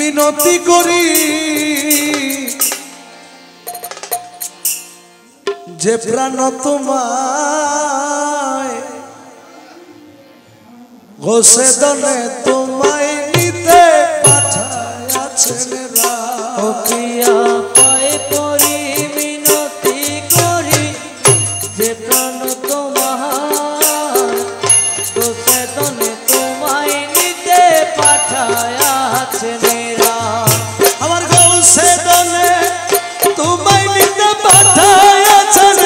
মিনতি করি যে প্রাণ তোমায় গোসে দনে তোমায় নিতে পাঠায়াছেন ও প্রিয়া পায়ে পড়ি মিনতি করি যে প্রাণ তোমায় গোসে দনে তোমায় নিতে পাঠায়াছেন আমার গোসে দনে তোমায় নিতে পাঠায়াছেন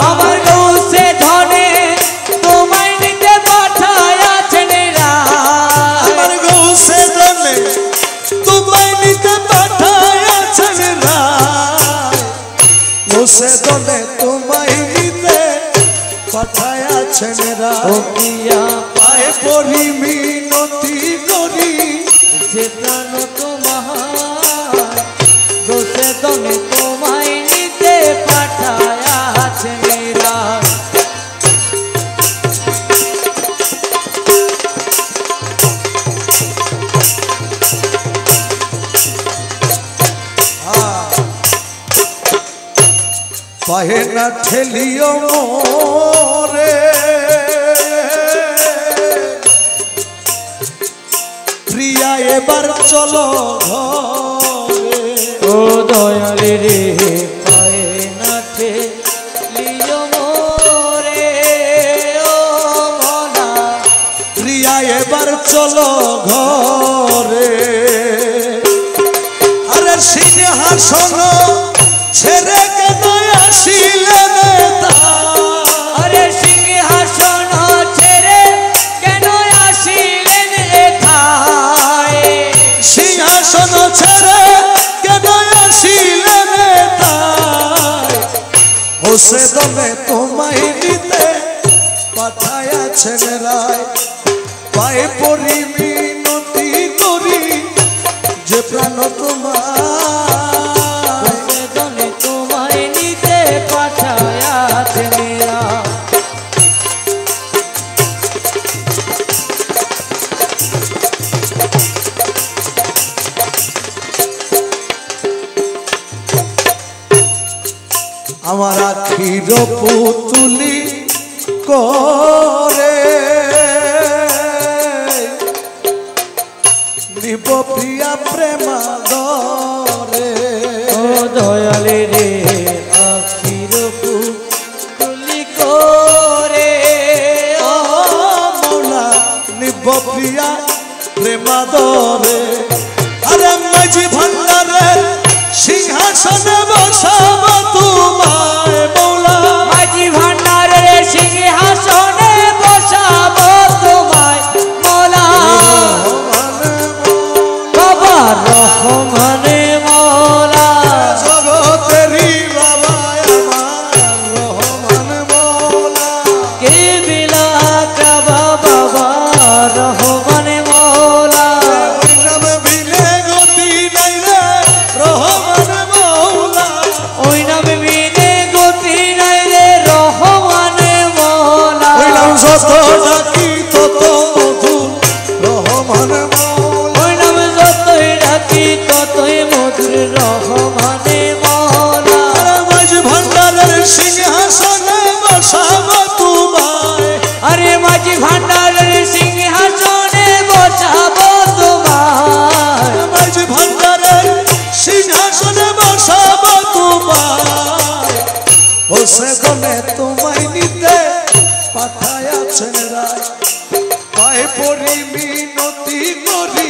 আমার গোসে ধনে তোমায় নিতে পাঠায়াছেন আমার গোসে দনে তোমায় নিতে পাঠায়াছেন গোসে দনে তোমায় নিতে পাঠায়াছেন ও প্রিয়া পায়ে পড়ি মিনতি করি যে প্রাণ তোমায় গোসে দনে তোমায় নিতে পাঠায়াছেন পাহে না ঠেলিও মোরে প্রিয়া এবার চলো ঘরে ও দয়ালে রে পায়ে না ঠেলিও মোরে ও মনা প্রিয়া এবার চলো ঘরে আরে সিংহাসন ছেড়ে কেন আসিলেন আরে সিংহাসন ছেড়ে কেন আসিলেন এখায় সিংহাসন ছেড়ে কেন আসিলেন হোসে দমে তোমায় নিতে পাঠায়াছেন রায় পায়ে পড়ি মিনতি করি যে প্রাণ গোসে দনে তোমায় নিতে পাঠায়াছেন আমার আখির পুতুলি করে নিব প্রিয়া প্রেমাদরে ও দয়ালে রে আখির পুতুলি করে ও মৌলা নিব প্রিয়া প্রেমাদরে আরে মাঝি ভান্ডারে সিংহাসনে বসাব তোমায় মৌলা মাঝি ভান্ডারে সিংহাসনে বসাবো তোমায় মোলা বাবা রহমানে মোলা জগতেরি বাবা আমার রহমান মৌলা কে বিলা কাবা বাবা রহমানে মোলা ওই নাম বিলে গতি নাই রে রহমান মৌলা ওই নামে বিনে গতি নাই রে রহমানে মোলা ওই নাম যত ডাকি তত মধুর রহমান মৌলা ওই নামে যতই ডাকি ততই মধুর রহমানে মোলা মাঝ ভান্ডারের সিংহাসনে বসাব তোমায় আরে মাঝি ভান্ডারের সিংহাসনে বসাবো তোমায় মাঝ ভান্ডারের সিংহাসনে বসাব তোমায় হোসে দনে তোমায় নিতে পাঠায়াছেন রায় পায়ে পড়ি মিনতি করি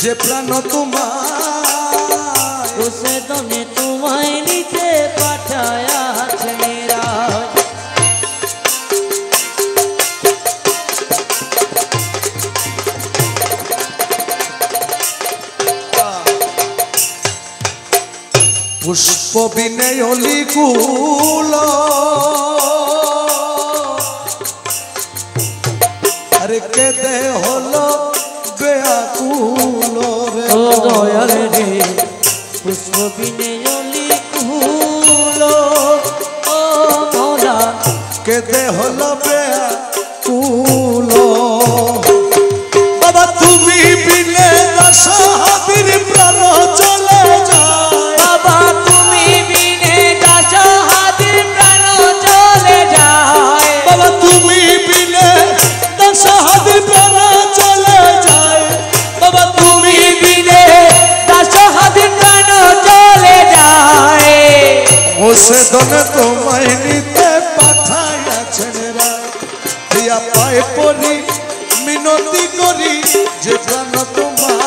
যে প্রাণ তোমায় গোসে দনে তোমায় নিতে পাঠায়াছেন রায় পুষ্প বিনে অলিকুল আরে কেদে হলো বেয়াকুল রে ও দয়ালে রে পুষ্প বিনে অলি কুলো ও মোলা কেদে হলো বেয়াকুল বাবা তুমি বিনে দশা সেদনে তোমায় নিতে পাঠাইয়াছেন রা দিয়া পায়ে পড়ি মিনতি করি যে প্রাণ তোমার